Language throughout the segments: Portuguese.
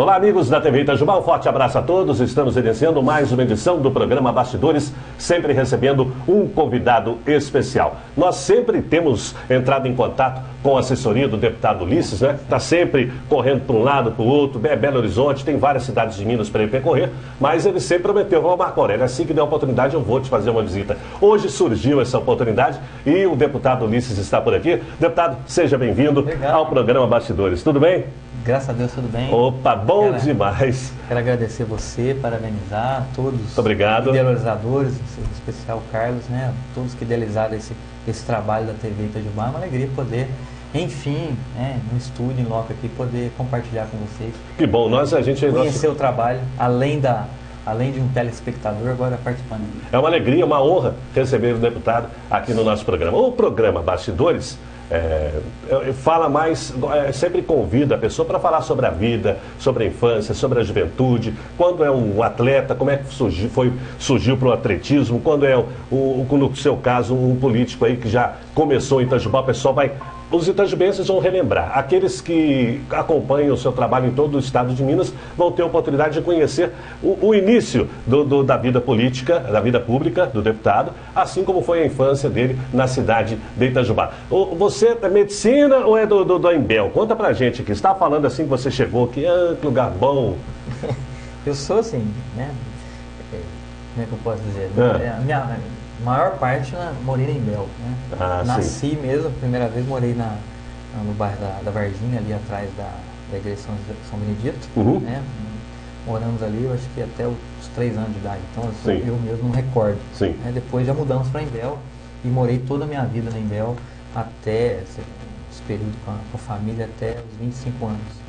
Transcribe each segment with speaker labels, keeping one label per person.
Speaker 1: Olá, amigos da TV Itajubá, um forte abraço a todos. Estamos iniciando mais uma edição do programa Bastidores, sempre recebendo um convidado especial. Nós sempre temos entrado em contato com a assessoria do deputado Ulisses, né? Está sempre correndo para um lado, para o outro. Belo Horizonte, tem várias cidades de Minas para ele percorrer, mas ele sempre prometeu: vamos, Marco Aurélio, assim que der a oportunidade eu vou te fazer uma visita. Hoje surgiu essa oportunidade e o deputado Ulisses está por aqui. Deputado, seja bem-vindo ao programa Bastidores. Tudo bem?
Speaker 2: Graças a Deus, tudo bem.
Speaker 1: Opa, bom demais.
Speaker 2: Quero agradecer você, parabenizar todos
Speaker 1: os
Speaker 2: idealizadores, em especial o Carlos, né? Todos que idealizaram esse trabalho da TV Itajubá. É uma alegria poder, enfim, no estúdio, em loco aqui, poder compartilhar com vocês.
Speaker 1: Que bom,
Speaker 2: conhecer o trabalho, além de um telespectador, agora participando.
Speaker 1: É uma alegria, uma honra receber o deputado aqui no nosso programa. O programa Bastidores fala mais, sempre convida a pessoa para falar sobre a vida, sobre a infância, sobre a juventude, quando é um atleta, como é que surgiu para o atletismo, quando é, no seu caso, um político aí que já começou em Itajubá, o pessoal vai... Os itajubenses vão relembrar. Aqueles que acompanham o seu trabalho em todo o estado de Minas vão ter a oportunidade de conhecer o início da vida política, da vida pública do deputado, assim como foi a infância dele na cidade de Itajubá. Você é medicina ou é do Embel? Conta pra gente aqui. Você está falando assim que você chegou aqui, que lugar bom.
Speaker 2: Eu sou assim, né? Como é que eu posso dizer? A maior parte morei na Embel, né? Nasci mesmo, a primeira vez morei no bairro da Varginha, ali atrás da igreja São Benedito, né? Moramos ali, eu acho que até os 3 anos de idade, então eu mesmo não recordo. Né? Depois já mudamos para Embel e morei toda a minha vida na Embel até esse período com a família até os 25 anos.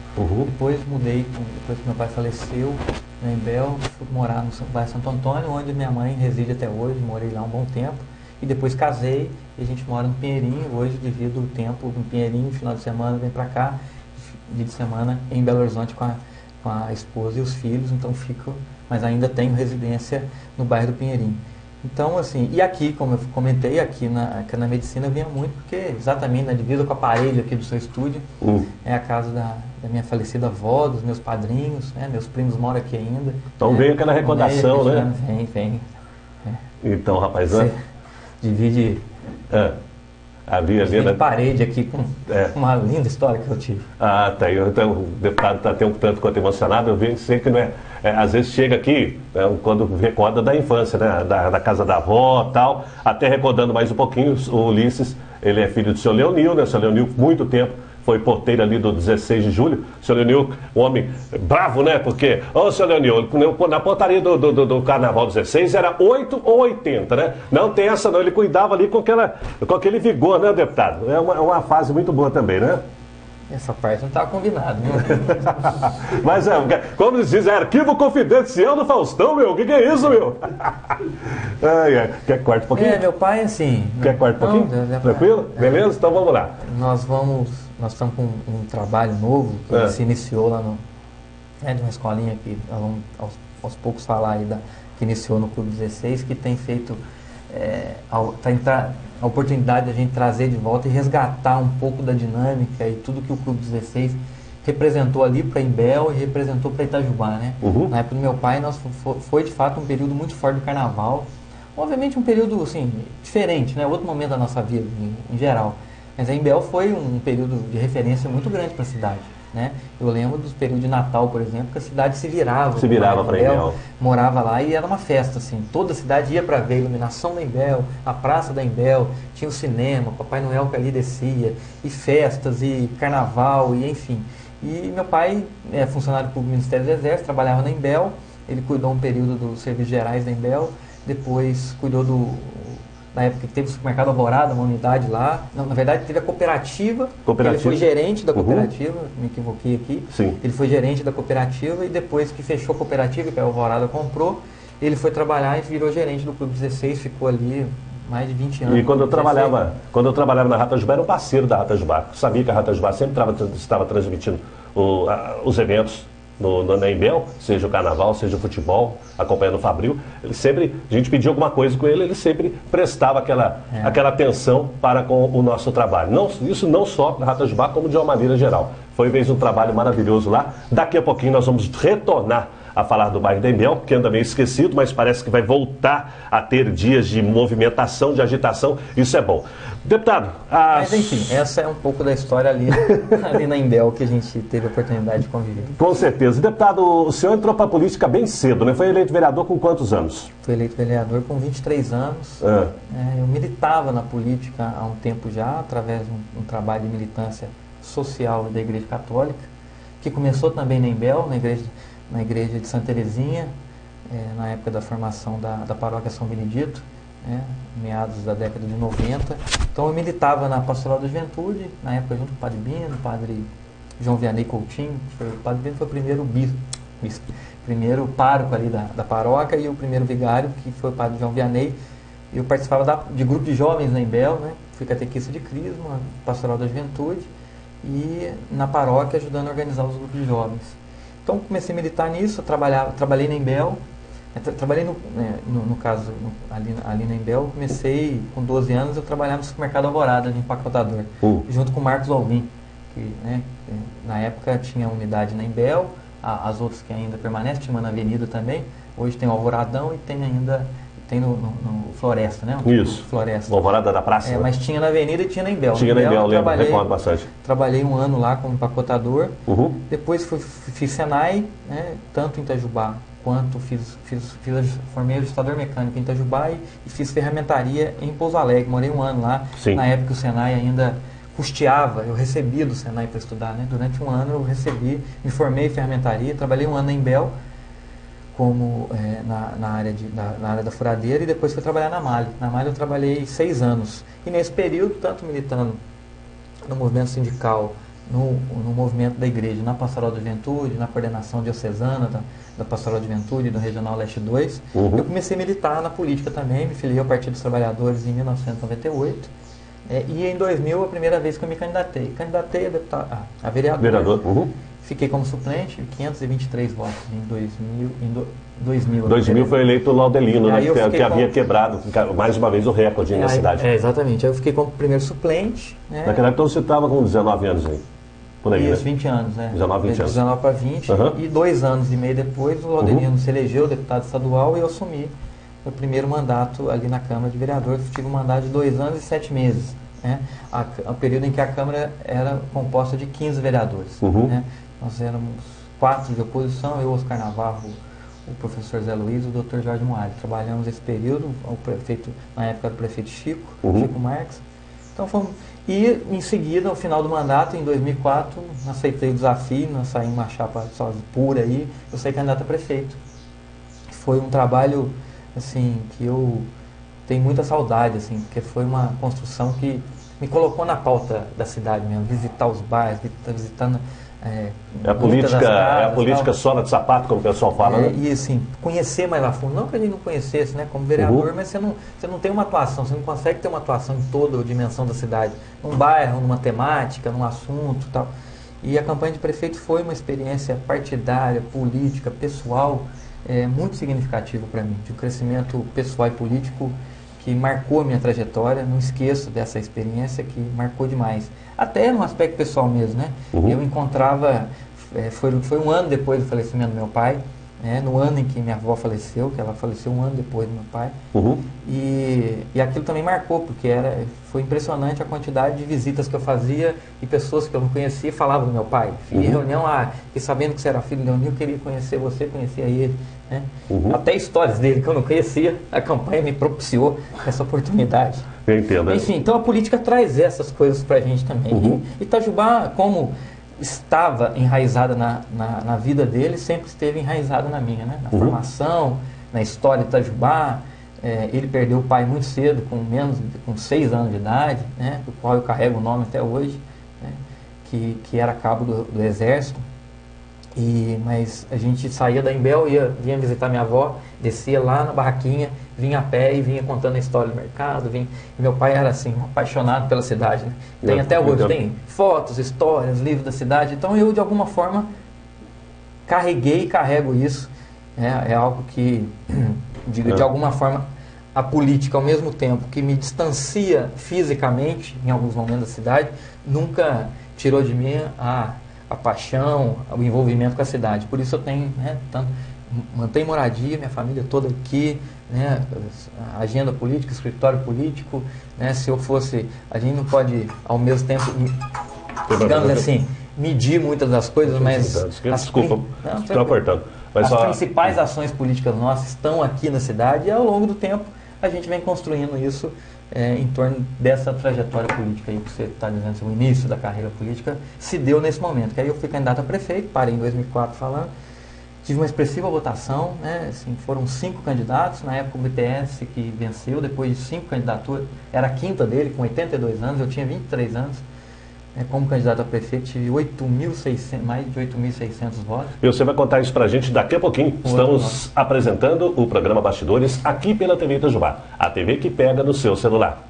Speaker 2: Depois mudei, depois que meu pai faleceu, na Embel, fui morar no bairro Santo Antônio, onde minha mãe reside até hoje, morei lá um bom tempo. E depois casei e a gente mora no Pinheirinho, hoje divido o tempo no Pinheirinho, final de semana vem pra cá, dia de semana em Belo Horizonte com a esposa e os filhos, então fico, mas ainda tenho residência no bairro do Pinheirinho. Então, assim, e aqui, como eu comentei, aqui na medicina eu vinha muito, porque exatamente na divisa com a parede aqui do seu estúdio, é a casa da minha falecida avó, dos meus padrinhos, né? Meus primos moram aqui ainda.
Speaker 1: Então veio aquela recordação, né?
Speaker 2: Vem.
Speaker 1: Então, rapaz,
Speaker 2: você divide
Speaker 1: né?
Speaker 2: parede aqui com uma linda história que eu tive.
Speaker 1: Tá. Então, o deputado está até um tanto quanto emocionado. Eu sei que não às vezes chega aqui, quando recorda da infância, né? Da casa da avó e tal. Até recordando mais um pouquinho, o Ulisses, ele é filho do senhor Leonil, né? O senhor Leonil, muito tempo, foi porteiro ali do 16 de julho. O senhor Leonil, um homem bravo, né? Porque, senhor Leonil, na portaria do Carnaval 16 era 8 ou 80, né? Não tem essa não, ele cuidava ali com aquele vigor, né, deputado? É uma fase muito boa também, né?
Speaker 2: Essa parte não estava combinada, né?
Speaker 1: Mas como eles dizem, é arquivo confidencial do Faustão, meu. O que é isso, meu? Quer que corte um pouquinho?
Speaker 2: Meu pai, assim...
Speaker 1: Quer que corte um pouquinho? Tranquilo? Beleza? Então vamos lá.
Speaker 2: Nós estamos com um trabalho novo que se iniciou lá de uma escolinha que aos poucos falar aí que iniciou no Clube 16, que tem feito a oportunidade de a gente trazer de volta e resgatar um pouco da dinâmica e tudo que o Clube 16 representou ali para Embel e representou para Itajubá, né? Na época do meu pai, foi de fato um período muito forte do Carnaval. Obviamente um período assim, diferente, né? Outro momento da nossa vida em geral. Mas a Embel foi um período de referência muito grande para a cidade, né? Eu lembro dos períodos de Natal, por exemplo, que a cidade se virava para Embel, morava lá e era uma festa, assim. Toda a cidade ia para ver a iluminação da Embel, a praça da Embel, tinha o cinema, Papai Noel que ali descia, e festas, e carnaval, e enfim. E meu pai é funcionário público do Ministério do Exército, trabalhava na Embel, ele cuidou um período dos serviços gerais da Embel, depois cuidou na época que teve o supermercado Alvorada, uma unidade lá. Não, na verdade, teve a cooperativa. Ele foi gerente da cooperativa, me equivoquei aqui.
Speaker 1: Sim.
Speaker 2: Ele foi gerente da cooperativa e depois que fechou a cooperativa, que a Alvorada comprou, ele foi trabalhar e virou gerente do Clube 16, ficou ali mais de 20 anos.
Speaker 1: E quando eu trabalhava na Ratajubá, era um parceiro da Ratajubá. Sabia que a Ratajubá sempre estava transmitindo os eventos na Embel, seja o carnaval, seja o futebol, acompanhando o Fabril. A gente pedia alguma coisa com ele sempre prestava aquela atenção para com o nosso trabalho. Isso não só na Ratajubá, como de uma maneira geral. fez um trabalho maravilhoso lá. Daqui a pouquinho nós vamos retornar a falar do bairro da Imbel, que anda meio esquecido, mas parece que vai voltar a ter dias de movimentação, de agitação, isso é bom. Deputado...
Speaker 2: Mas enfim, essa é um pouco da história ali na Imbel que a gente teve a oportunidade de conviver.
Speaker 1: Com certeza. Deputado, o senhor entrou para a política bem cedo, né? Foi eleito vereador com quantos anos?
Speaker 2: Fui eleito vereador com 23 anos. Eu militava na política há um tempo já, através de um trabalho de militância social da Igreja Católica, que começou também na Imbel, na igreja de Santa Terezinha, na época da formação da paróquia São Benedito, meados da década de 90. Então eu militava na Pastoral da Juventude, na época junto com o Padre Bino, o Padre João Vianney Coutinho. O Padre Bino foi o primeiro primeiro pároco ali da paróquia, e o primeiro vigário, que foi o Padre João Vianney. Eu participava de grupo de jovens na Imbel, né? Fui catequista de Crisma, Pastoral da Juventude, e na paróquia ajudando a organizar os grupos de jovens. Então comecei a militar nisso, trabalhei na Imbel, trabalhei no caso ali na Imbel. Comecei com 12 anos, eu trabalhava no supermercado Alvorada, de empacotador, junto com o Marcos Alvim, que na época tinha unidade na Imbel, as outras que ainda permanecem, tinha uma na Avenida também, hoje tem o Alvoradão e tem ainda... Tem no Floresta, né?
Speaker 1: Isso.
Speaker 2: Floresta.
Speaker 1: O Alvorada da Praça.
Speaker 2: Mas tinha na Avenida e tinha na Imbel.
Speaker 1: Tinha na Imbel, eu recordo bastante.
Speaker 2: Trabalhei um ano lá como empacotador. Depois fiz Senai, né? Tanto em Itajubá quanto formei ajustador mecânico em Itajubá e fiz ferramentaria em Pouso Alegre. Morei um ano lá.
Speaker 1: Sim.
Speaker 2: Na época o Senai ainda custeava, eu recebia do Senai para estudar, né? Durante um ano eu me formei em ferramentaria, trabalhei um ano na Imbel, como na área da furadeira, e depois fui trabalhar na Mali. Na Mali eu trabalhei 6 anos. E nesse período, tanto militando no movimento sindical, no movimento da igreja, na Pastoral da Juventude, na coordenação diocesana da Pastoral da Juventude e do Regional Leste 2, eu comecei a militar na política também, me filiei ao Partido dos Trabalhadores em 1998. E em 2000, a primeira vez que eu me candidatei. Candidatei a vereador. Fiquei como suplente, 523 votos em 2000.
Speaker 1: 2000 foi eleito o Laudelino, né, que havia quebrado mais uma vez o recorde na cidade.
Speaker 2: Exatamente. Aí eu fiquei como primeiro suplente.
Speaker 1: Naquela época você estava com 19 anos aí, por aí,
Speaker 2: Isso,
Speaker 1: né?
Speaker 2: 20 anos, né?
Speaker 1: 19, 20 anos.
Speaker 2: 19 para 20. E 2 anos e meio depois, o Laudelino se elegeu deputado estadual e eu assumi o primeiro mandato ali na Câmara de Vereador. Tive um mandato de 2 anos e 7 meses. Né? O período em que a Câmara era composta de 15 vereadores. Né? Nós éramos 4 de oposição, eu, Oscar Navarro, o professor Zé Luiz e o Dr. Jorge Moari. Trabalhamos esse período, na época era o prefeito Chico Marques. Então e em seguida, no final do mandato, em 2004, aceitei o desafio, nós saímos uma chapa pura aí, eu saí candidato a prefeito. Foi um trabalho, assim, que eu tenho muita saudade, assim, porque foi uma construção que me colocou na pauta da cidade mesmo, visitar os bairros, visitando...
Speaker 1: a política sola de sapato, como o pessoal fala, né?
Speaker 2: E assim, conhecer mais a fundo, não que a gente não conhecesse, né, como vereador, mas você não tem uma atuação, você não consegue ter uma atuação em toda a dimensão da cidade, num bairro, numa temática, num assunto e tal. E a campanha de prefeito foi uma experiência partidária, política, pessoal, muito significativa para mim, de um crescimento pessoal e político que marcou a minha trajetória. Não esqueço dessa experiência que marcou demais. Até no aspecto pessoal mesmo, né? Eu encontrava, foi um ano depois do falecimento do meu pai, no ano em que minha avó faleceu, que ela faleceu um ano depois do meu pai. E aquilo também marcou, porque foi impressionante a quantidade de visitas que eu fazia e pessoas que eu não conhecia falavam do meu pai. Fui em reunião lá, e sabendo que você era filho do Leonil, eu queria conhecer você, conhecia ele. Né? Até histórias dele que eu não conhecia, a campanha me propiciou essa oportunidade.
Speaker 1: Eu entendo.
Speaker 2: Enfim, então a política traz essas coisas pra gente também. E Itajubá, como estava enraizada na vida dele, sempre esteve enraizada na minha, né? Na formação, na história de Itajubá. Ele perdeu o pai muito cedo, com 6 anos de idade, né? Do qual eu carrego o nome até hoje, né? Que era cabo do Exército. Mas a gente saía da Imbel, vinha visitar minha avó, descia lá na barraquinha, vinha a pé e vinha contando a história do mercado. E meu pai era assim, apaixonado pela cidade, né? Tem até hoje, tem fotos, histórias, livros da cidade. Então eu, de alguma forma, carreguei e carrego isso. É algo que, de alguma forma, a política, ao mesmo tempo que me distancia fisicamente, em alguns momentos da cidade, nunca tirou de mim a paixão, o envolvimento com a cidade. Por isso eu tenho, né, mantenho moradia, minha família toda aqui, né, agenda política, escritório político, né, se eu fosse, a gente não pode ao mesmo tempo, digamos assim, medir muitas das coisas, mas
Speaker 1: desculpa, estou cortando.
Speaker 2: As principais ações políticas nossas estão aqui na cidade e ao longo do tempo a gente vem construindo isso em torno dessa trajetória política aí que você está dizendo, o início da carreira política se deu nesse momento. Que aí eu fui candidato a prefeito, parei em 2004 falando, tive uma expressiva votação, né, assim, foram 5 candidatos, na época o BPS que venceu, depois de 5 candidaturas, era a quinta dele, com 82 anos, eu tinha 23 anos. Como candidato a prefeito, tive mais de 8.600 votos.
Speaker 1: E você vai contar isso pra gente daqui a pouquinho. Estamos apresentando o programa Bastidores aqui pela TV Itajubá, a TV que pega no seu celular.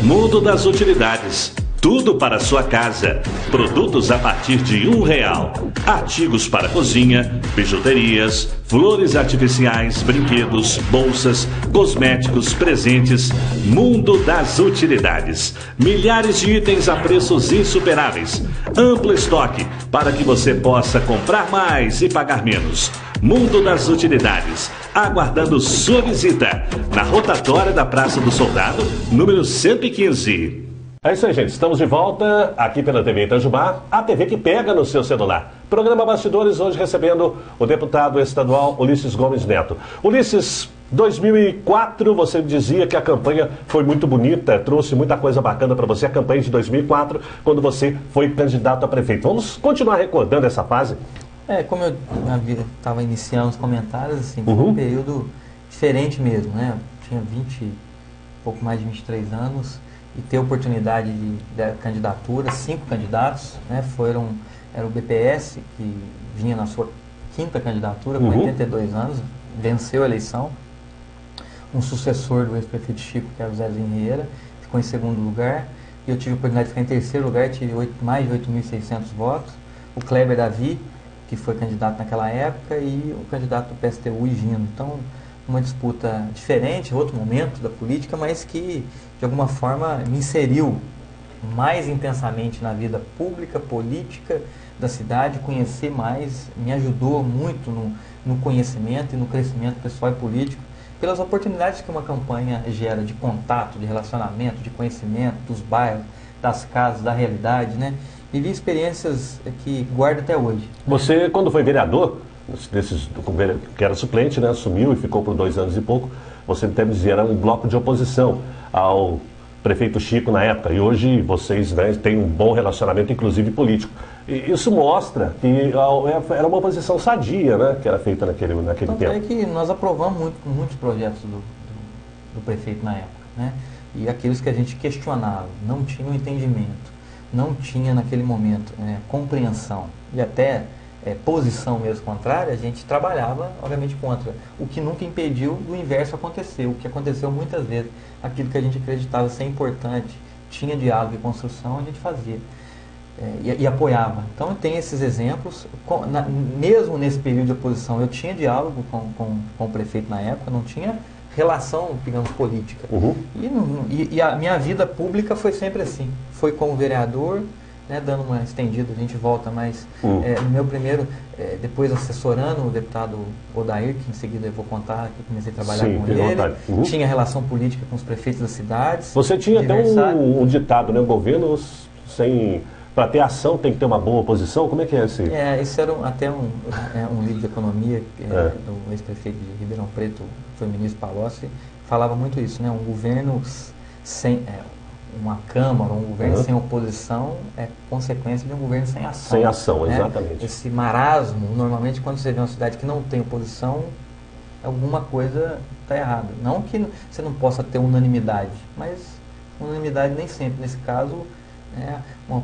Speaker 3: Mundo das Utilidades. Tudo para a sua casa. Produtos a partir de R$1. Artigos para cozinha, bijuterias, flores artificiais, brinquedos, bolsas, cosméticos, presentes. Mundo das Utilidades. Milhares de itens a preços insuperáveis. Amplo estoque para que você possa comprar mais e pagar menos. Mundo das Utilidades, aguardando sua visita na rotatória da Praça do Soldado, número 115.
Speaker 1: É isso aí, gente. Estamos de volta aqui pela TV Itajubá, a TV que pega no seu celular. Programa Bastidores, hoje recebendo o deputado estadual Ulisses Gomes Neto. Ulisses, 2004, você dizia que a campanha foi muito bonita, trouxe muita coisa bacana para você, a campanha de 2004, quando você foi candidato a prefeito. Vamos continuar recordando essa fase?
Speaker 2: Como eu estava iniciando os comentários, assim, foi um período diferente mesmo, né? Eu tinha pouco mais de 23 anos, e ter a oportunidade de candidatura, 5 candidatos, né, era o BPS, que vinha na sua 5ª candidatura, com 82 anos, venceu a eleição, um sucessor do ex-prefeito Chico, que era o Zezinho Vieira, ficou em 2º lugar, e eu tive a oportunidade de ficar em 3º lugar, tive mais de 8.600 votos, o Kleber Davi, que foi candidato naquela época, e o candidato do PSTU, Higino. Então, uma disputa diferente, outro momento da política, mas que, de alguma forma, me inseriu mais intensamente na vida pública, política da cidade, conhecer mais, me ajudou muito no conhecimento e no crescimento pessoal e político, pelas oportunidades que uma campanha gera de contato, de relacionamento, de conhecimento dos bairros, das casas, da realidade, né? Vivi experiências que guardo até hoje.
Speaker 1: Você, quando foi vereador, que era suplente, né, assumiu e ficou por 2 anos e pouco, você até dizia, era um bloco de oposição ao prefeito Chico na época, e hoje vocês, né, têm um bom relacionamento, inclusive político. E isso mostra que era uma oposição sadia, né, que era feita naquele tempo.
Speaker 2: É que nós aprovamos muitos projetos do prefeito na época, né, e aqueles que a gente questionava, não tinham entendimento, não tinha naquele momento compreensão e até posição mesmo contrária, a gente trabalhava, obviamente, contra. O que nunca impediu do inverso acontecer. O que aconteceu muitas vezes, aquilo que a gente acreditava ser importante, tinha diálogo e construção, a gente fazia e apoiava. Então, tem esses exemplos. Mesmo nesse período de oposição, eu tinha diálogo com o prefeito na época, não tinha relação, digamos, política. E a minha vida pública foi sempre assim. Foi como vereador, né, dando uma estendida, a gente volta, mas no meu primeiro, depois assessorando o deputado Odair, que em seguida eu vou contar, que eu comecei a trabalhar com ele, tinha relação política com os prefeitos das cidades.
Speaker 1: Você tinha até um ditado, né, o governo para ter ação tem que ter uma boa oposição, como é que é esse?
Speaker 2: Esse era até um livro de economia do ex-prefeito de Ribeirão Preto, foi o ministro Palocci, falava muito isso, né, um governo sem... uma Câmara, um governo sem oposição é consequência de um governo sem ação.
Speaker 1: Sem ação,
Speaker 2: né?
Speaker 1: Exatamente.
Speaker 2: Esse marasmo, normalmente quando você vê uma cidade que não tem oposição, alguma coisa está errada. Não que você não possa ter unanimidade, mas unanimidade nem sempre. Nesse caso,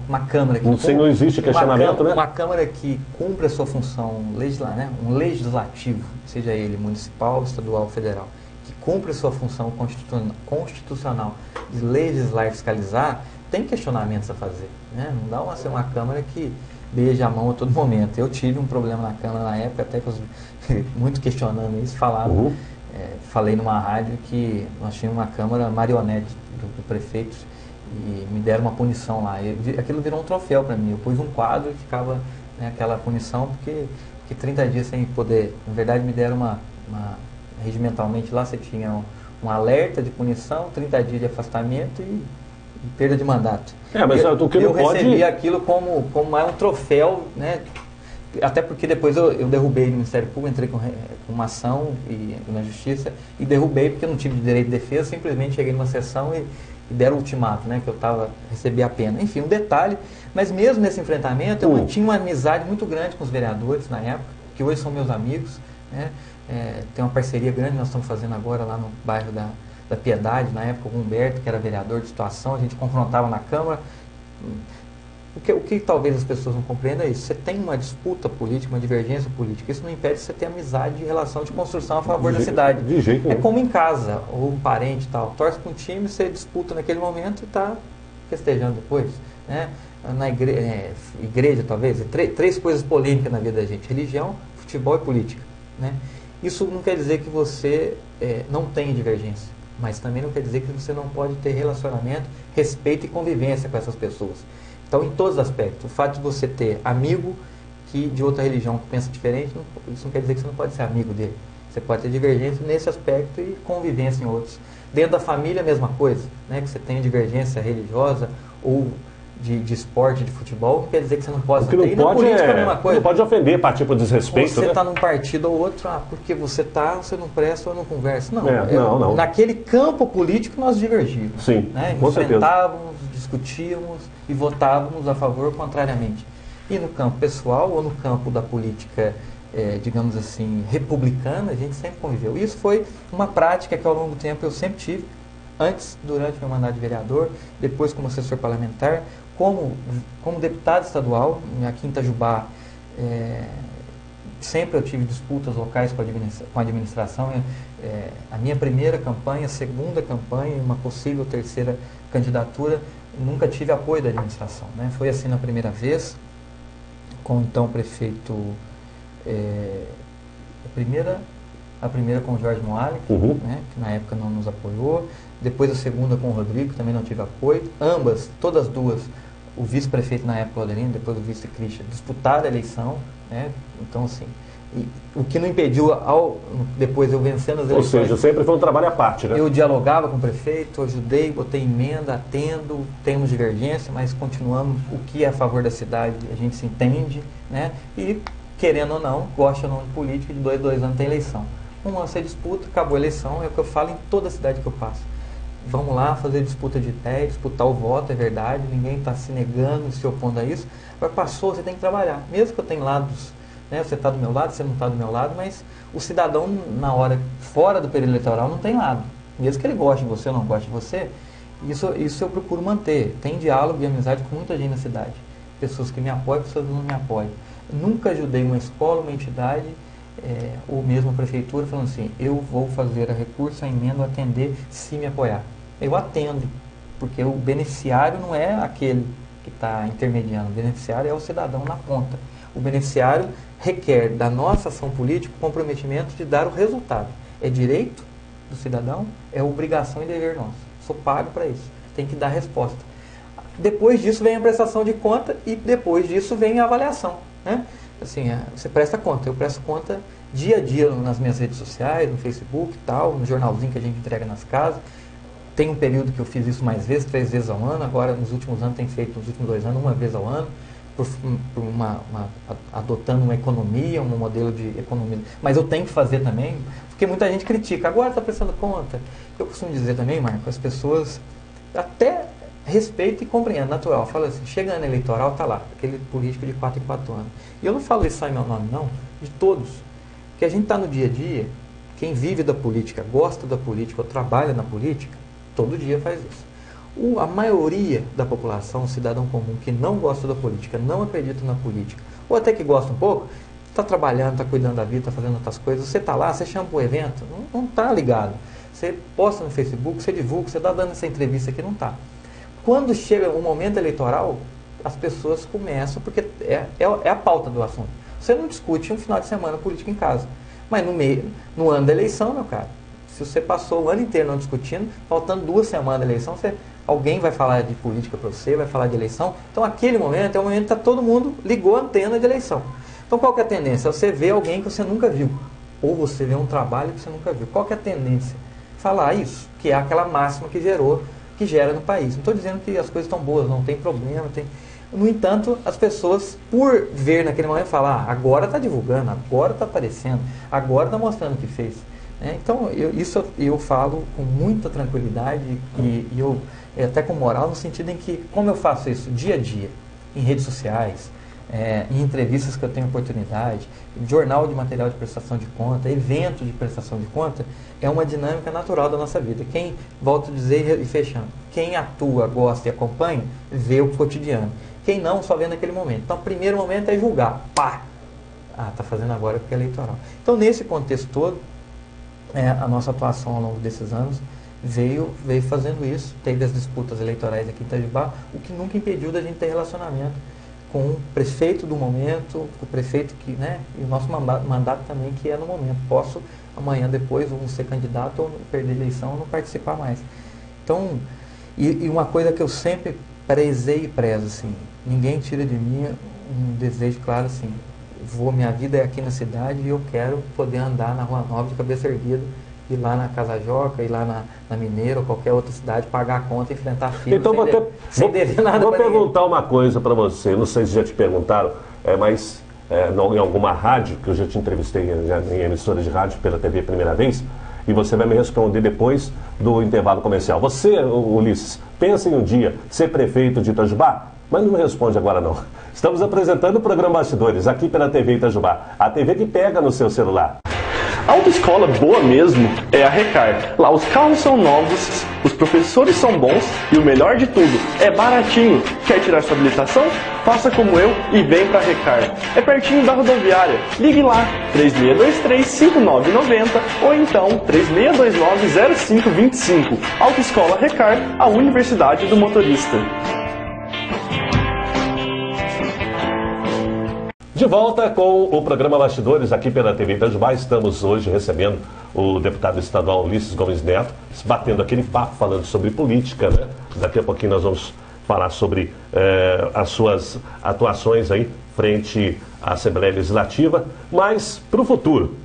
Speaker 2: uma Câmara que...
Speaker 1: Não existe questionamento, né?
Speaker 2: Uma Câmara que cumpre a sua função um legislativo, seja ele municipal, estadual, federal, que cumpre a sua função constitucional de legislar e fiscalizar, tem questionamentos a fazer, né? Não dá uma Câmara que beija a mão a todo momento. Eu tive um problema na Câmara na época, até muito questionando isso, falei numa rádio que nós tínhamos uma Câmara marionete do prefeito e me deram uma punição lá. Aquilo virou um troféu para mim. Eu pus um quadro e ficava né, aquela punição, porque 30 dias sem poder, na verdade me deram regimentalmente lá você tinha um alerta de punição, 30 dias de afastamento e perda de mandato.
Speaker 1: Mas o que não pode...
Speaker 2: recebi aquilo como um troféu, né? Até porque depois eu derrubei no Ministério Público, entrei com uma ação na Justiça e derrubei porque eu não tive direito de defesa, simplesmente cheguei numa sessão e deram o ultimato, né? Que eu recebi a pena. Enfim, um detalhe, mas mesmo nesse enfrentamento eu mantinha uma amizade muito grande com os vereadores na época, que hoje são meus amigos, né? Tem uma parceria grande, nós estamos fazendo agora lá no bairro da Piedade, na época o Humberto, que era vereador de situação, a gente confrontava na Câmara. O que talvez as pessoas não compreendam é isso. Você tem uma disputa política, uma divergência política. Isso não impede você ter amizade e relação de construção a favor da cidade.
Speaker 1: De jeito nenhum.
Speaker 2: É como em casa, ou um parente e tal. Torce para um time, você disputa naquele momento e está festejando depois. Né? Na igreja, talvez, três coisas polêmicas na vida da gente: religião, futebol e política. Né? Isso não quer dizer que você não tenha divergência, mas também não quer dizer que você não pode ter relacionamento, respeito e convivência com essas pessoas. Então, em todos os aspectos, o fato de você ter amigo de outra religião que pensa diferente, isso não quer dizer que você não pode ser amigo dele. Você pode ter divergência nesse aspecto e convivência em outros. Dentro da família, a mesma coisa, né? Que você tenha divergência religiosa ou de esporte, de futebol, não quer dizer que você não possa ter.
Speaker 1: E na política
Speaker 2: é a mesma coisa.
Speaker 1: Não pode ofender, partir para desrespeito.
Speaker 2: Você está num partido ou outro, porque você não presta ou não conversa. Não,
Speaker 1: não.
Speaker 2: Naquele campo político nós divergimos.
Speaker 1: Sim,
Speaker 2: né?
Speaker 1: Com certeza.
Speaker 2: Enfrentávamos, discutíamos e votávamos a favor ou contrariamente. E no campo pessoal ou no campo da política, digamos assim, republicana, a gente sempre conviveu. Isso foi uma prática que ao longo do tempo eu sempre tive, antes, durante meu mandato de vereador, depois como assessor parlamentar, como deputado estadual, aqui em Itajubá, sempre eu tive disputas locais com a administração. A minha primeira campanha, segunda campanha e uma possível terceira candidatura, nunca tive apoio da administração. Né? Foi assim na primeira vez, com o então prefeito, a primeira com o Jorge Moalik, né, que na época não nos apoiou. Depois a segunda com o Rodrigo, que também não tive apoio. Todas duas, o vice-prefeito na época, o Adelino, depois o vice-Christian, disputaram a eleição. Né? Então, assim, o que não impediu, depois eu vencendo as eleições...
Speaker 1: Ou seja, sempre foi um trabalho à parte, né?
Speaker 2: Eu dialogava com o prefeito, ajudei, botei emenda, atendo, temos divergência, mas continuamos. O que é a favor da cidade, a gente se entende, né? E, querendo ou não, gosta ou não de política, de 2 anos tem eleição. Um ano você disputa, acabou a eleição, é o que eu falo em toda a cidade que eu passo. Vamos lá fazer disputa de ideia, disputar o voto, é verdade, ninguém está se negando, se opondo a isso. Agora passou, você tem que trabalhar. Mesmo que eu tenha lados, né, você está do meu lado, você não está do meu lado, mas o cidadão, na hora, fora do período eleitoral, não tem lado. Mesmo que ele goste de você ou não goste de você, isso eu procuro manter. Tem diálogo e amizade com muita gente na cidade. Pessoas que me apoiam, pessoas que não me apoiam. Nunca ajudei uma escola, uma entidade, ou mesmo a prefeitura, falando assim, eu vou fazer a recurso, a emenda, atender, se me apoiar. Eu atendo, porque o beneficiário não é aquele que está intermediando, o beneficiário é o cidadão na ponta. O beneficiário requer da nossa ação política o comprometimento de dar o resultado. É direito do cidadão, é obrigação e dever nosso. Sou pago para isso, tem que dar resposta. Depois disso vem a prestação de conta e depois disso vem a avaliação. Né? Assim, você presta conta, eu presto conta dia a dia nas minhas redes sociais, no Facebook e tal, no jornalzinho que a gente entrega nas casas. Tem um período que eu fiz isso mais vezes, 3 vezes ao ano, agora nos últimos anos, nos últimos 2 anos, 1 vez ao ano, adotando uma economia, um modelo de economia. Mas eu tenho que fazer também, porque muita gente critica, agora está prestando conta. Eu costumo dizer também, Marco, as pessoas até respeitam e compreendem, natural. Fala assim, chega ano eleitoral, está lá, aquele político de 4 em 4 anos. E eu não falo isso só em meu nome, não, de todos. Porque a gente está no dia a dia, quem vive da política, gosta da política ou trabalha na política, todo dia faz isso. A maioria da população, o cidadão comum que não gosta da política, não acredita na política, ou até que gosta um pouco, está trabalhando, está cuidando da vida, está fazendo outras coisas, você está lá, você chama para o evento, não está ligado. Você posta no Facebook, você divulga, você está dando essa entrevista aqui, não está. Quando chega o momento eleitoral, as pessoas começam, porque é a pauta do assunto. Você não discute um final de semana política em casa, mas no ano da eleição, meu cara, se você passou o ano inteiro não discutindo, faltando 2 semanas da eleição, alguém vai falar de política para você, vai falar de eleição. Então, aquele momento é o momento que todo mundo ligou a antena de eleição. Então, qual que é a tendência? Você vê alguém que você nunca viu, ou você vê um trabalho que você nunca viu. Qual que é a tendência? Falar isso, que é aquela máxima que gera no país. Não estou dizendo que as coisas estão boas, não tem problema. No entanto, as pessoas, por ver naquele momento, falam, agora está divulgando, agora está aparecendo, agora está mostrando o que fez. Então, isso eu falo com muita tranquilidade e até com moral, no sentido em que, como eu faço isso dia a dia, em redes sociais, em entrevistas que eu tenho oportunidade, jornal de material de prestação de conta, evento de prestação de conta, é uma dinâmica natural da nossa vida. Quem, volto a dizer e fechando, quem atua, gosta e acompanha, vê o cotidiano. Quem não, só vê naquele momento. Então, o primeiro momento é julgar. Pá! Está fazendo agora porque é eleitoral. Então, nesse contexto todo, a nossa atuação ao longo desses anos veio fazendo isso. Teve as disputas eleitorais aqui em Itajubá, o que nunca impediu da gente ter relacionamento com o prefeito do momento, com o prefeito que, e o nosso mandato também, que é no momento. Posso, amanhã, depois, não ser candidato ou perder a eleição ou não participar mais. Então, e uma coisa que eu sempre prezei e prezo, assim, ninguém tira de mim um desejo claro, assim, minha vida é aqui na cidade e eu quero poder andar na Rua Nova de cabeça erguida, ir lá na Casa Joca, ir lá na Mineira ou qualquer outra cidade, pagar a conta e enfrentar a fila.
Speaker 1: Então,
Speaker 2: sem dever nada.
Speaker 1: Vou perguntar uma coisa para você, não sei se já te perguntaram, mas em alguma rádio, que eu já te entrevistei em emissora de rádio pela TV primeira vez, e você vai me responder depois do intervalo comercial. Você, Ulisses, pensa em um dia ser prefeito de Itajubá? Mas não me responde agora não. Estamos apresentando o programa Bastidores, aqui pela TV Itajubá, a TV que pega no seu celular.
Speaker 4: A autoescola boa mesmo é a Recar. Lá os carros são novos, os professores são bons e o melhor de tudo, é baratinho. Quer tirar sua habilitação? Faça como eu e vem pra Recar. É pertinho da rodoviária. Ligue lá, 3623-5990 ou então 3629-0525. Autoescola Recar, a Universidade do Motorista.
Speaker 1: De volta com o programa Bastidores aqui pela TV Itajubá. Estamos hoje recebendo o deputado estadual Ulisses Gomes Neto, batendo aquele papo, falando sobre política, né? Daqui a pouquinho nós vamos falar sobre as suas atuações aí frente à Assembleia Legislativa, mas para o futuro.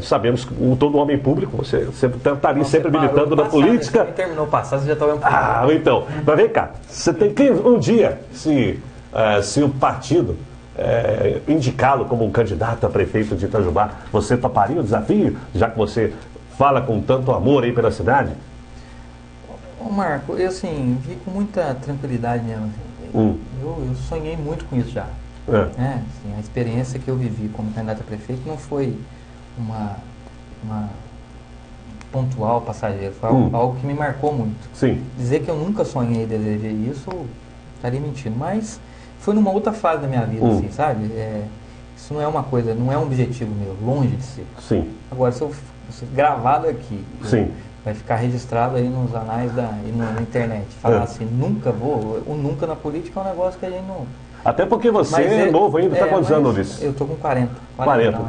Speaker 1: Sabemos que todo homem público, você sempre está ali, sempre militando na política.
Speaker 2: Terminou o passado, você já estava...
Speaker 1: Então, mas vem cá, você tem que um dia, se o partido indicá-lo como um candidato a prefeito de Itajubá, você toparia o desafio, já que você fala com tanto amor aí pela cidade?
Speaker 2: Marco, eu assim, vi com muita tranquilidade mesmo. Eu sonhei muito com isso já. Assim, a experiência que eu vivi como candidato a prefeito não foi uma pontual, passageira, foi algo que me marcou muito.
Speaker 1: Sim.
Speaker 2: Dizer que eu nunca sonhei e desejei isso, estaria mentindo, mas foi numa outra fase da minha vida, assim, sabe? Isso não é uma coisa, não é um objetivo meu, longe de ser.
Speaker 1: Sim.
Speaker 2: Agora, se eu gravado aqui,
Speaker 1: sim,
Speaker 2: vai ficar registrado aí nos anais e na internet, falar assim, nunca vou, o nunca na política é um negócio que a gente não...
Speaker 1: Até porque você é novo ainda, está quantos anos, Ulisses?
Speaker 2: Eu estou com 40.
Speaker 1: 40,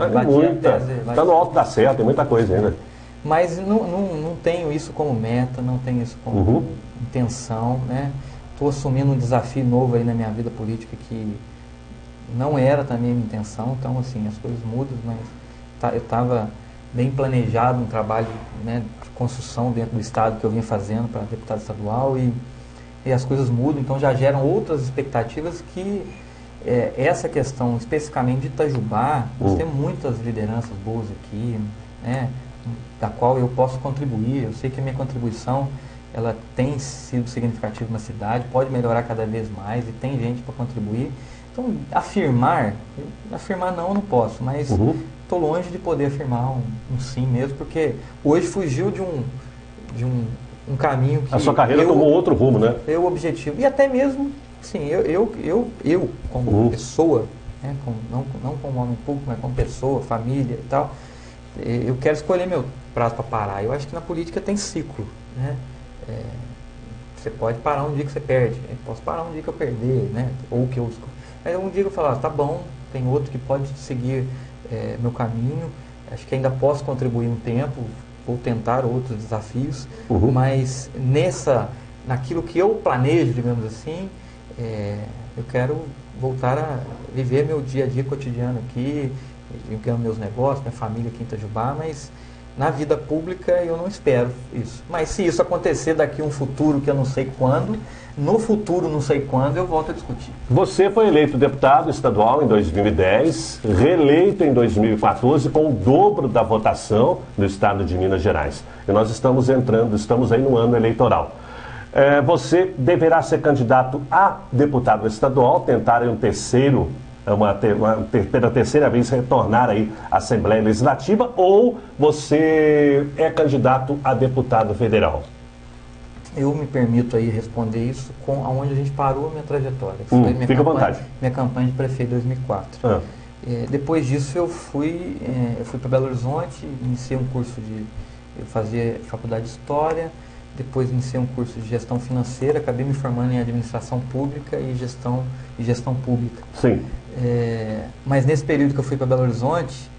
Speaker 1: está no alto da serra, tem muita coisa ainda.
Speaker 2: Mas não tenho isso como meta, não tenho isso como intenção, né? Estou assumindo um desafio novo aí na minha vida política que não era também a minha intenção, então assim, as coisas mudam, mas eu estava bem planejado um trabalho, né, de construção dentro do estado que eu vinha fazendo para deputado estadual e as coisas mudam, então já geram outras expectativas que essa questão especificamente de Itajubá, nós temos muitas lideranças boas aqui, né, da qual eu posso contribuir, eu sei que a minha contribuição ela tem sido significativa na cidade, pode melhorar cada vez mais e tem gente para contribuir. Então, afirmar não, eu não posso, mas estou longe de poder afirmar um sim mesmo, porque hoje fugiu de um caminho que...
Speaker 1: A sua carreira tomou outro rumo, né?
Speaker 2: Eu objetivo, e até mesmo, sim, eu como pessoa, né, não como homem público, mas como pessoa, família e tal, eu quero escolher meu prazo para parar. Eu acho que na política tem ciclo, né? Você pode parar um dia que você perde, eu posso parar um dia que eu perder, né? Ou que eu... Aí um dia eu falo, tá bom, tem outro que pode seguir meu caminho, acho que ainda posso contribuir um tempo, vou tentar outros desafios, mas naquilo que eu planejo, digamos assim, eu quero voltar a viver meu dia a dia cotidiano aqui, ganhando meus negócios, minha família aqui em Itajubá, mas na vida pública eu não espero isso. Mas se isso acontecer daqui a um futuro que eu não sei quando, no futuro não sei quando, eu volto a discutir.
Speaker 1: Você foi eleito deputado estadual em 2010, reeleito em 2014 com o dobro da votação no estado de Minas Gerais. E nós estamos aí no ano eleitoral. Você deverá ser candidato a deputado estadual, tentar pela terceira vez retornar aí à Assembleia Legislativa, ou você é candidato a deputado federal?
Speaker 2: Eu me permito aí responder isso com aonde a gente parou a minha trajetória.
Speaker 1: Fica à vontade.
Speaker 2: Minha campanha de prefeito em 2004. Depois disso eu fui para Belo Horizonte, iniciei um curso eu fazia faculdade de História, depois iniciei um curso de Gestão Financeira, acabei me formando em Administração Pública e Gestão Pública.
Speaker 1: Sim.
Speaker 2: Mas nesse período que eu fui para Belo Horizonte,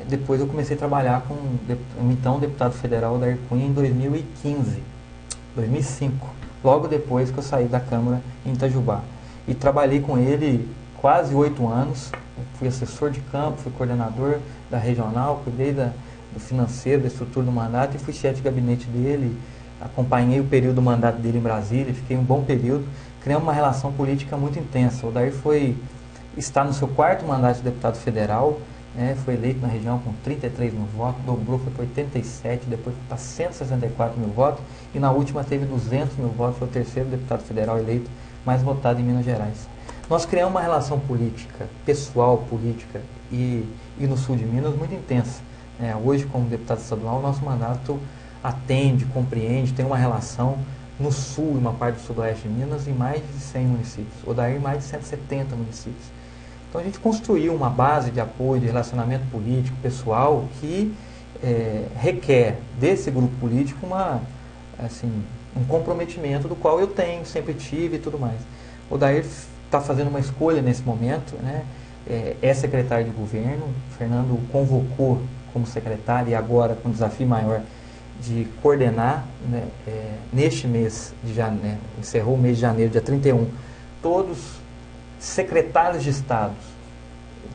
Speaker 2: depois eu comecei a trabalhar com o então deputado federal Odair Cunha em 2005, logo depois que eu saí da Câmara em Itajubá. E trabalhei com ele quase 8 anos, fui assessor de campo, fui coordenador da regional, cuidei do financeiro, da estrutura do mandato e fui chefe de gabinete dele, acompanhei o período do mandato dele em Brasília, fiquei um bom período, criamos uma relação política muito intensa. O Odair está no seu 4º mandato de deputado federal, foi eleito na região com 33 mil votos, dobrou, foi para 87, depois para 164 mil votos, e na última teve 200 mil votos, foi o 3º deputado federal eleito mais votado em Minas Gerais. Nós criamos uma relação política, pessoal, política, e no sul de Minas muito intensa. Hoje, como deputado estadual, nosso mandato atende, compreende, tem uma relação no sul e uma parte do sudoeste de Minas em mais de 100 municípios, Odair em mais de 170 municípios. Então a gente construiu uma base de apoio, de relacionamento político, pessoal, que requer desse grupo político um comprometimento do qual eu tenho, sempre tive e tudo mais. O Odair está fazendo uma escolha nesse momento, é secretário de governo, o Fernando o convocou como secretário e agora com um desafio maior de coordenar, neste mês de janeiro, encerrou o mês de janeiro, dia 31, todos secretários de estados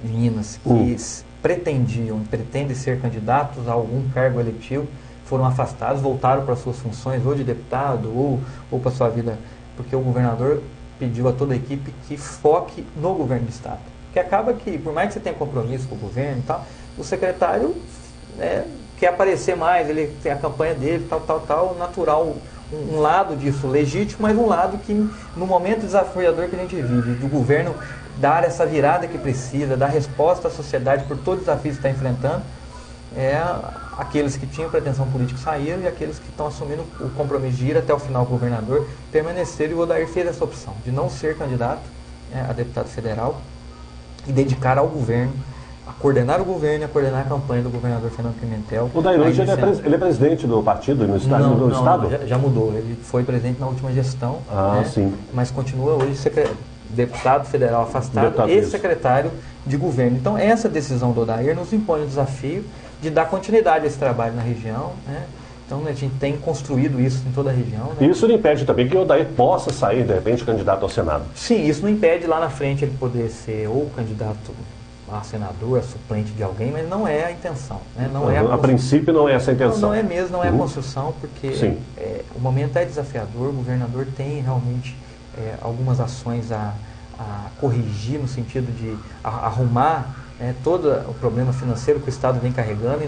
Speaker 2: de Minas que pretendem ser candidatos a algum cargo eletivo, foram afastados, voltaram para suas funções, ou de deputado, ou para sua vida, porque o governador pediu a toda a equipe que foque no governo do estado. Porque acaba que, por mais que você tenha compromisso com o governo e tal, o secretário quer aparecer mais, ele tem a campanha dele, tal, natural, um lado disso legítimo, mas um lado que, no momento desafiador que a gente vive, do governo dar essa virada que precisa, dar resposta à sociedade por todos os desafios que está enfrentando, aqueles que tinham pretensão política saíram e aqueles que estão assumindo o compromisso de ir até o final com o governador permaneceram, e o Odair fez essa opção de não ser candidato a deputado federal e dedicar ao governo, a coordenar o governo e a coordenar a campanha do governador Fernando Pimentel.
Speaker 1: O Odair hoje ele é presidente do partido no estado?
Speaker 2: Não, já mudou. Ele foi presidente na última gestão,
Speaker 1: sim.
Speaker 2: Mas continua hoje deputado federal afastado e secretário de governo. Então essa decisão do Odair nos impõe o desafio de dar continuidade a esse trabalho na região, Então a gente tem construído isso em toda a região.
Speaker 1: Isso não impede também que o Odair possa sair, de repente, candidato ao Senado?
Speaker 2: Sim, isso não impede lá na frente ele poder ser ou candidato a senador, a suplente de alguém, mas não é a intenção.
Speaker 1: A princípio não é essa a intenção.
Speaker 2: Não é mesmo, não é a construção, porque o momento é desafiador, o governador tem realmente algumas ações a corrigir no sentido de arrumar todo o problema financeiro que o Estado vem carregando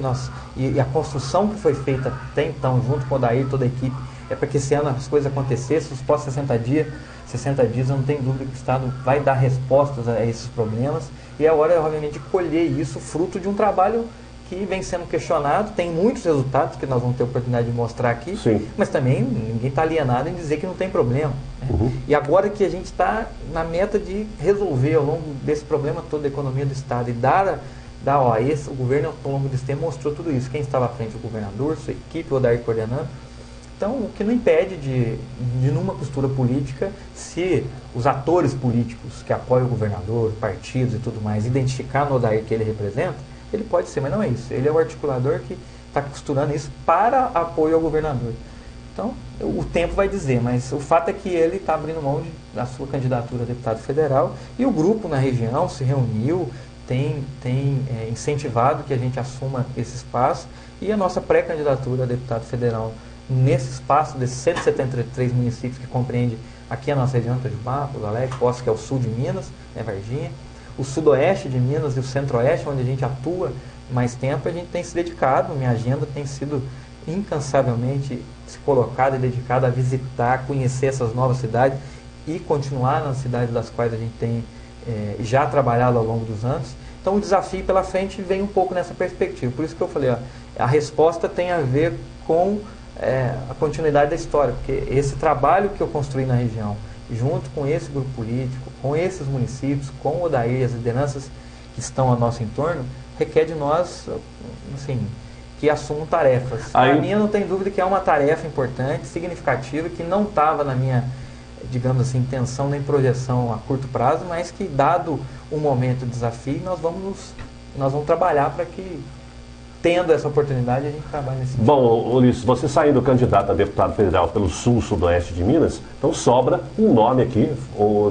Speaker 2: e a construção que foi feita até então, junto com o Odair e toda a equipe, para que esse ano as coisas acontecessem, os próximos 60 dias, eu não tenho dúvida que o Estado vai dar respostas a esses problemas, e é hora, obviamente, de colher isso, fruto de um trabalho que vem sendo questionado, tem muitos resultados que nós vamos ter a oportunidade de mostrar aqui, mas também ninguém está alienado em dizer que não tem problema. E agora que a gente está na meta de resolver ao longo desse problema todo da economia do Estado e o governo ao longo desse tempo mostrou tudo isso. Quem estava à frente, o governador, sua equipe, o Odair coordenando. Então, o que não impede de numa costura política, se os atores políticos que apoiam o governador, partidos e tudo mais, identificar no Odair que ele representa, ele pode ser, mas não é isso. Ele é o articulador que está costurando isso para apoio ao governador. Então, o tempo vai dizer, mas o fato é que ele está abrindo mão da sua candidatura a deputado federal e o grupo na região se reuniu, tem incentivado que a gente assuma esse espaço e a nossa pré-candidatura a deputado federal nesse espaço desses 173 municípios que compreende aqui a nossa região, Itajubá, Pouso Alegre, Poços, que é o sul de Minas, Varginha, o sudoeste de Minas e o centro-oeste, onde a gente atua mais tempo, a gente tem se dedicado, minha agenda tem sido incansavelmente se colocada e dedicada a visitar, conhecer essas novas cidades e continuar nas cidades das quais a gente tem já trabalhado ao longo dos anos. Então o desafio pela frente vem um pouco nessa perspectiva. Por isso que eu falei, ó, a resposta tem a ver com a continuidade da história, porque esse trabalho que eu construí na região, junto com esse grupo político, com esses municípios, com o Odair e as lideranças que estão ao nosso entorno, requer de nós, assim, que assumam tarefas. Para mim, eu não tenho dúvida que é uma tarefa importante, significativa, que não estava na minha, digamos assim, intenção nem projeção a curto prazo, mas que, dado o momento de desafio, nós vamos trabalhar para que, tendo essa oportunidade, a gente trabalhe nesse sentido.
Speaker 1: Bom, Ulisses, você saindo candidato a deputado federal pelo sul, sudoeste de Minas, então sobra um nome aqui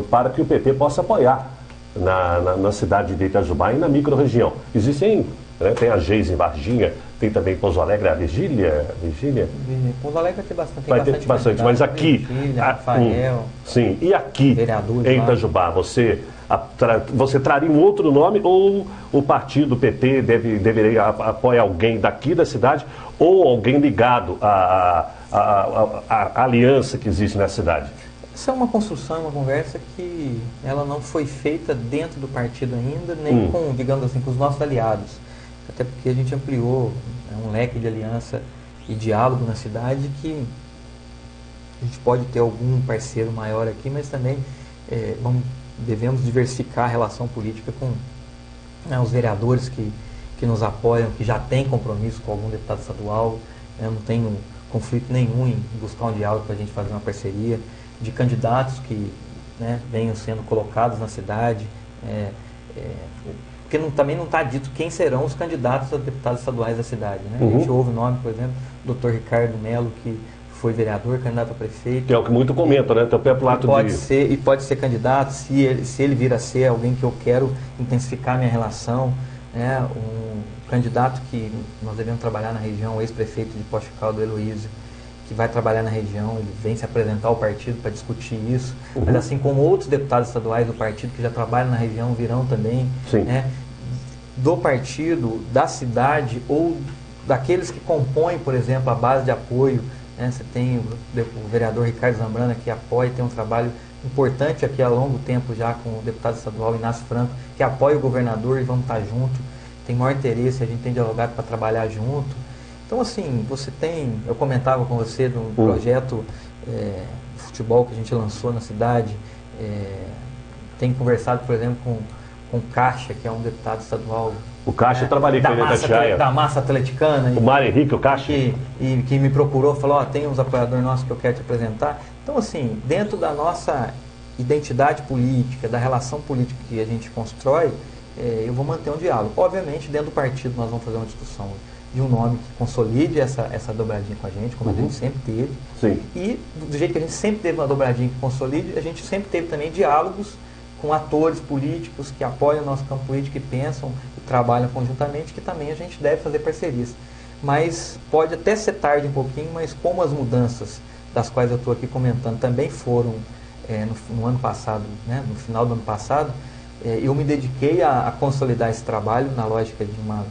Speaker 1: para que o PT possa apoiar na cidade de Itajubá e na micro-região. Existem, né, tem a Geis em Varginha, tem também Pouso Alegre, a Virgília.
Speaker 2: Pouso Alegre vai ter bastante.
Speaker 1: Vai ter bastante, mas aqui...
Speaker 2: Virgília, Rafael...
Speaker 1: Sim, e aqui, em Itajubá, você traria um outro nome ou o partido PT deveria apoiar alguém daqui da cidade ou alguém ligado à aliança que existe na cidade?
Speaker 2: Isso é uma construção, uma conversa que ela não foi feita dentro do partido ainda, nem com, digamos assim, com os nossos aliados. Até porque a gente ampliou um leque de aliança e diálogo na cidade que a gente pode ter algum parceiro maior aqui, mas também devemos diversificar a relação política com os vereadores que nos apoiam, que já têm compromisso com algum deputado estadual. Eu não tenho conflito nenhum em buscar um diálogo para a gente fazer uma parceria, de candidatos que venham sendo colocados na cidade, porque também não está dito quem serão os candidatos a deputados estaduais da cidade. Né? A gente ouve o nome, por exemplo, do Dr. Ricardo Melo, que foi vereador, candidato a prefeito.
Speaker 1: Que é o que muito comenta, né? Então,
Speaker 2: pode ser candidato, se ele vir a ser alguém que eu quero intensificar minha relação, né? Um candidato que nós devemos trabalhar na região, o ex-prefeito de Poços de Caldas, Heloísio, que vai trabalhar na região, ele vem se apresentar ao partido para discutir isso, mas assim como outros deputados estaduais do partido que já trabalham na região virão também, né? Do partido, da cidade ou daqueles que compõem, por exemplo, a base de apoio. Você tem o vereador Ricardo Zambrana, que apoia, tem um trabalho importante aqui há longo tempo já com o deputado estadual Inácio Franco, que apoia o governador e vamos estar juntos. Tem maior interesse, a gente tem dialogado para trabalhar junto. Então, assim, eu comentava com você de um projeto de futebol que a gente lançou na cidade. Tem conversado, por exemplo, com o Caixa, que é um deputado estadual.
Speaker 1: O Caixa, eu trabalhei com ele na Itatiaia.
Speaker 2: Da massa atleticana.
Speaker 1: O Mário Henrique, o Caixa.
Speaker 2: Que me procurou, falou, tem uns apoiadores nossos que eu quero te apresentar. Então, assim, dentro da nossa identidade política, da relação política que a gente constrói, eu vou manter um diálogo. Obviamente, dentro do partido nós vamos fazer uma discussão de um nome que consolide essa dobradinha com a gente, como a gente sempre teve.
Speaker 1: Sim.
Speaker 2: E do jeito que a gente sempre teve uma dobradinha que consolide, a gente sempre teve também diálogos com atores políticos que apoiam o nosso campo político e pensam e trabalham conjuntamente, que também a gente deve fazer parcerias. Mas pode até ser tarde um pouquinho, mas como as mudanças das quais eu estou aqui comentando também foram no ano passado, né, no final do ano passado, eu me dediquei a consolidar esse trabalho na lógica de uma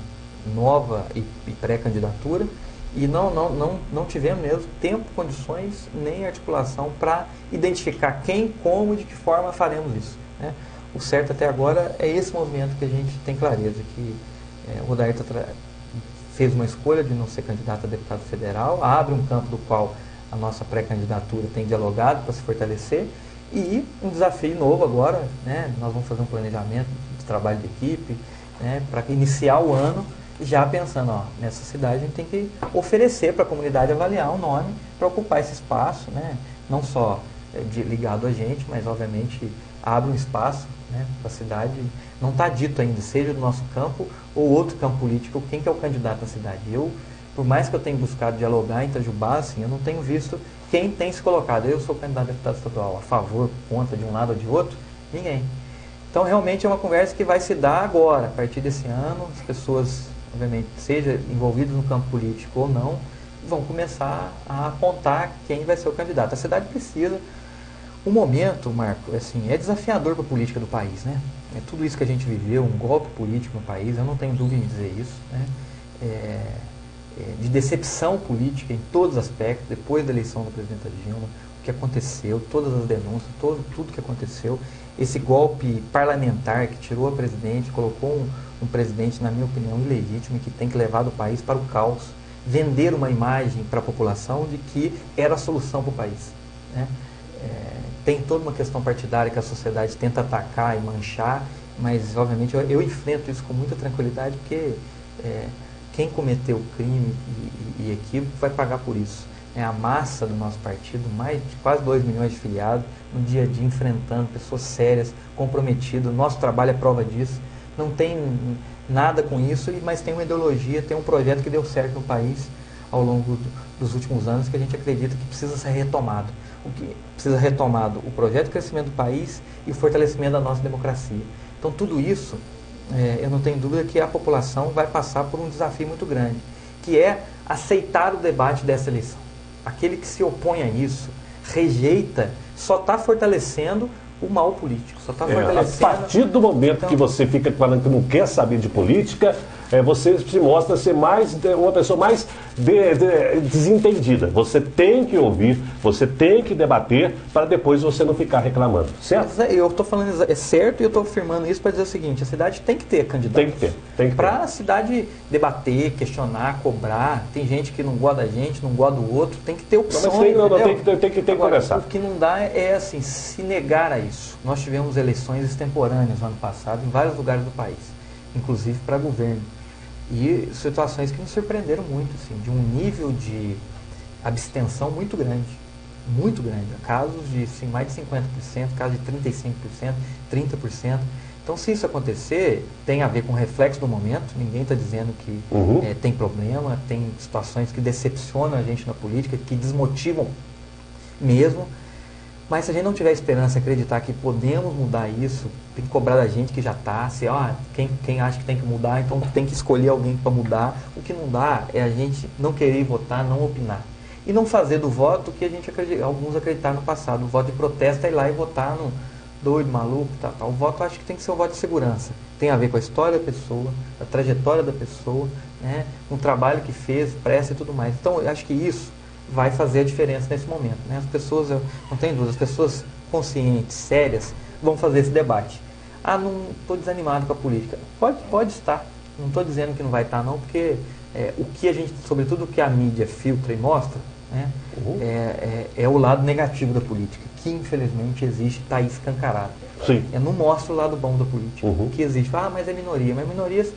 Speaker 2: nova e pré-candidatura e não tivemos mesmo tempo, condições nem articulação para identificar quem, como e de que forma faremos isso. Né? O certo até agora é esse movimento que a gente tem clareza, que o Odair fez uma escolha de não ser candidato a deputado federal, abre um campo do qual a nossa pré-candidatura tem dialogado para se fortalecer e um desafio novo agora, né? Nós vamos fazer um planejamento de trabalho de equipe, né? Para iniciar o ano já pensando, nessa cidade a gente tem que oferecer para a comunidade avaliar um nome para ocupar esse espaço, né? Não só ligado a gente, mas obviamente abre um espaço, né, para a cidade. Não está dito ainda, seja do nosso campo ou outro campo político, quem que é o candidato à cidade. Eu por mais que eu tenha buscado dialogar em Itajubá, assim, eu não tenho visto quem tem se colocado. Eu sou candidato a deputado estadual, a favor, contra de um lado ou de outro, ninguém. Então, realmente é uma conversa que vai se dar agora, a partir desse ano. As pessoas, obviamente, seja envolvidas no campo político ou não, vão começar a apontar quem vai ser o candidato. A cidade precisa. O momento, Marco, assim, é desafiador para a política do país, né? É tudo isso que a gente viveu, um golpe político no país, eu não tenho dúvida em dizer isso, né? De decepção política em todos os aspectos, depois da eleição do presidente Dilma, o que aconteceu, todas as denúncias, tudo que aconteceu, esse golpe parlamentar que tirou a presidente, colocou um presidente, na minha opinião, ilegítimo, que tem que levar o país para o caos, vender uma imagem para a população de que era a solução para o país, né? Tem toda uma questão partidária que a sociedade tenta atacar e manchar, mas, obviamente, eu enfrento isso com muita tranquilidade, porque quem cometeu crime e equívoco vai pagar por isso. A massa do nosso partido, mais de quase 2 milhões de filiados, no dia a dia enfrentando pessoas sérias, comprometidas. O nosso trabalho é prova disso. Não tem nada com isso, mas tem uma ideologia, tem um projeto que deu certo no país ao longo dos últimos anos, que a gente acredita que precisa ser retomado. O que precisa ser retomado o projeto de crescimento do país e o fortalecimento da nossa democracia. Então, tudo isso, eu não tenho dúvida que a população vai passar por um desafio muito grande, que é aceitar o debate dessa eleição. Aquele que se opõe a isso, rejeita, só está fortalecendo o mal político. Só está fortalecendo...
Speaker 1: A partir do momento que você fica falando que não quer saber de política, você se mostra ser uma pessoa mais desentendida. Você tem que ouvir, você tem que debater para depois você não ficar reclamando, certo?
Speaker 2: Eu estou falando, é certo, e eu estou afirmando isso para dizer o seguinte: a cidade tem que ter candidatos.
Speaker 1: Tem que ter.
Speaker 2: Para a cidade debater, questionar, cobrar. Tem gente que não gosta da gente, não gosta do outro, tem que ter opção.
Speaker 1: Tem que conversar.
Speaker 2: O que não dá é, assim, se negar a isso. Nós tivemos eleições extemporâneas no ano passado em vários lugares do país, inclusive para governo. E situações que nos surpreenderam muito, assim, de um nível de abstenção muito grande. Muito grande. Casos de assim, mais de 50%, casos de 35%, 30%. Então, se isso acontecer, tem a ver com o reflexo do momento. Ninguém está dizendo que tem problema, tem situações que decepcionam a gente na política, que desmotivam mesmo. Mas se a gente não tiver esperança, acreditar que podemos mudar isso, tem que cobrar da gente que já está. Quem acha que tem que mudar, então tem que escolher alguém para mudar. O que não dá é a gente não querer votar, não opinar. E não fazer do voto que alguns acreditaram no passado. O voto de protesto é ir lá e votar no doido, maluco, tal. O voto, eu acho que tem que ser um voto de segurança. Tem a ver com a história da pessoa, a trajetória da pessoa, né, com o trabalho que fez, pressa e tudo mais. Então, eu acho que isso vai fazer a diferença nesse momento, né? As pessoas, eu não tenho dúvida, as pessoas conscientes, sérias, vão fazer esse debate. Não estou desanimado com a política. Pode estar. Não estou dizendo que não vai estar, não, porque o que a gente, sobretudo o que a mídia filtra e mostra, né, é o lado negativo da política, que infelizmente existe, está aí escancarado.
Speaker 1: Sim.
Speaker 2: Não mostra o lado bom da política, que existe. Mas é minoria. Mas minorias,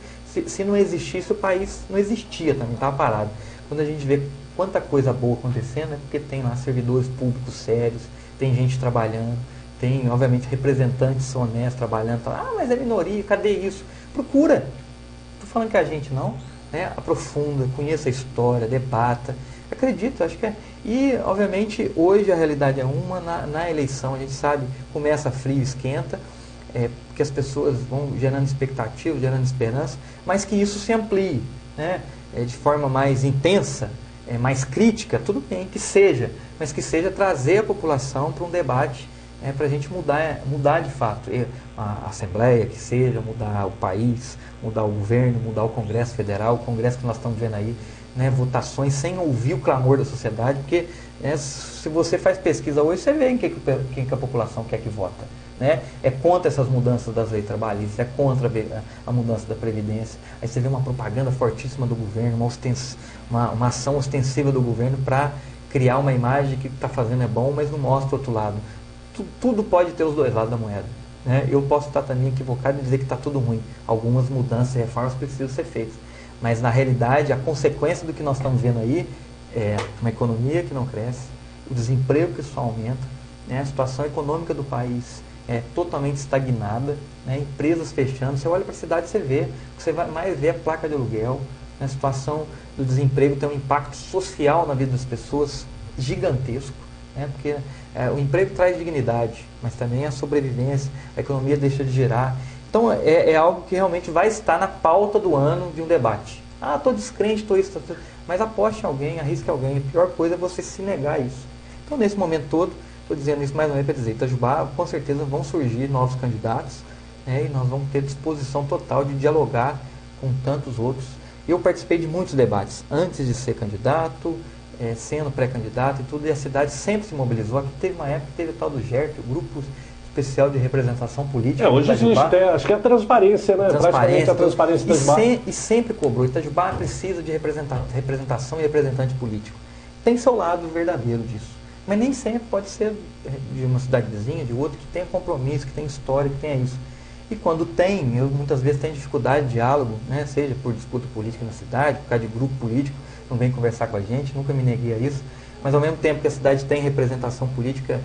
Speaker 2: se não existisse, o país não existia também, estava parado. Quando a gente vê quanta coisa boa acontecendo, é porque tem lá servidores públicos sérios, tem gente trabalhando, tem, obviamente, representantes honestos trabalhando. Mas é minoria, cadê isso? Procura. Estou falando que a gente não, né? Aprofunda, conheça a história, debata. Acredito, acho que é. E, obviamente, hoje a realidade é uma, na eleição, a gente sabe, começa frio, esquenta, porque as pessoas vão gerando expectativa, gerando esperança, mas que isso se amplie, né? De forma mais intensa, mais crítica, tudo bem que seja, mas que seja trazer a população para um debate, para a gente mudar de fato a Assembleia, que seja, mudar o país, mudar o governo, mudar o Congresso Federal, o Congresso que nós estamos vendo aí, né, votações sem ouvir o clamor da sociedade, porque se você faz pesquisa hoje, você vê quem que a população quer que vota. Né? É contra essas mudanças das leis trabalhistas, é contra a mudança da Previdência. Aí você vê uma propaganda fortíssima do governo, uma ação ostensiva do governo para criar uma imagem que está fazendo é bom, mas não mostra o outro lado. Tudo pode ter os dois lados da moeda. Né? Eu posso estar também equivocado e dizer que está tudo ruim. Algumas mudanças e reformas precisam ser feitas. Mas, na realidade, a consequência do que nós estamos vendo aí é uma economia que não cresce, o desemprego que só aumenta, né? A situação econômica do país totalmente estagnada, né? Empresas fechando. Você olha para a cidade, você vê, o que você vai mais ver é placa de aluguel, né? A situação do desemprego tem um impacto social na vida das pessoas gigantesco, né? Porque o emprego traz dignidade, mas também a sobrevivência, a economia deixa de girar. Então é algo que realmente vai estar na pauta do ano de um debate. Ah, estou descrente, estou isso, mas aposte em alguém, arrisque alguém. A pior coisa é você se negar a isso. Então, nesse momento todo, estou dizendo isso mais uma vez para dizer, Itajubá, com certeza vão surgir novos candidatos, né, e nós vamos ter disposição total de dialogar com tantos outros. Eu participei de muitos debates antes de ser candidato, sendo pré-candidato e tudo, e a cidade sempre se mobilizou. Aqui teve uma época que teve o tal do GERP, o Grupo Especial de Representação Política.
Speaker 1: Hoje existe, acho que é a transparência, né? Praticamente a transparência do Itajubá.
Speaker 2: E sempre cobrou. Itajubá precisa de representação e representante político. Tem seu lado verdadeiro disso. Mas nem sempre pode ser de uma cidade vizinha, de outra, que tenha compromisso, que tenha história, que tenha isso. E quando tem, eu muitas vezes tenho dificuldade de diálogo, né? Seja por disputa política na cidade, por causa de grupo político, não vem conversar com a gente, nunca me neguei a isso. Mas ao mesmo tempo que a cidade tem representação política,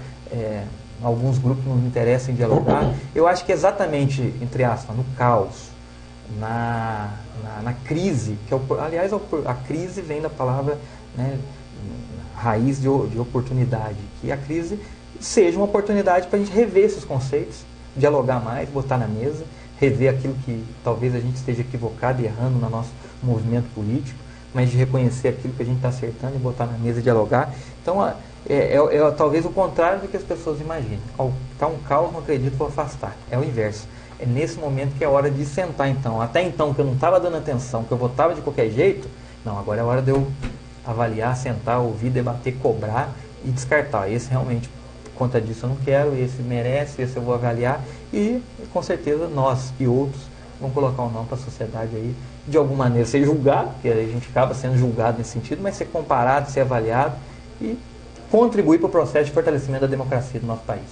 Speaker 2: alguns grupos não interessam em dialogar. Eu acho que exatamente, entre aspas, no caos, na crise, que aliás a crise vem da palavra, né, raiz de oportunidade, que a crise seja uma oportunidade para a gente rever esses conceitos, dialogar mais, botar na mesa, rever aquilo que talvez a gente esteja equivocado e errando no nosso movimento político, mas de reconhecer aquilo que a gente está acertando e botar na mesa e dialogar. Então, talvez o contrário do que as pessoas imaginam. Está um caos, não acredito, vou afastar. É o inverso. É nesse momento que é hora de sentar, então. Até então, que eu não estava dando atenção, que eu votava de qualquer jeito, não, agora é hora de eu avaliar, sentar, ouvir, debater, cobrar e descartar. Esse realmente, por conta disso, eu não quero, esse merece, esse eu vou avaliar. E, com certeza, nós e outros vamos colocar o nome para a sociedade aí, de alguma maneira, ser julgado, porque a gente acaba sendo julgado nesse sentido, mas ser comparado, ser avaliado e contribuir para o processo de fortalecimento da democracia do nosso país.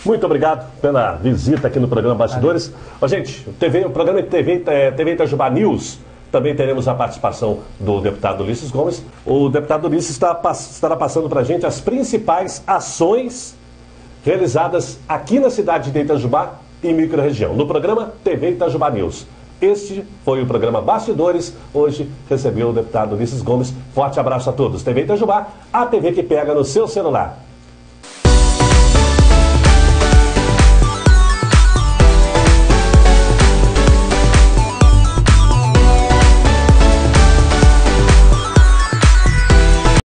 Speaker 1: Muito obrigado pela visita aqui no programa Bastidores. Gente, o programa TV Itajubá News, também teremos a participação do deputado Ulisses Gomes. O deputado Ulisses estará passando para a gente as principais ações realizadas aqui na cidade de Itajubá e microrregião, no programa TV Itajubá News. Este foi o programa Bastidores. Hoje recebeu o deputado Ulisses Gomes. Forte abraço a todos. TV Itajubá, a TV que pega no seu celular.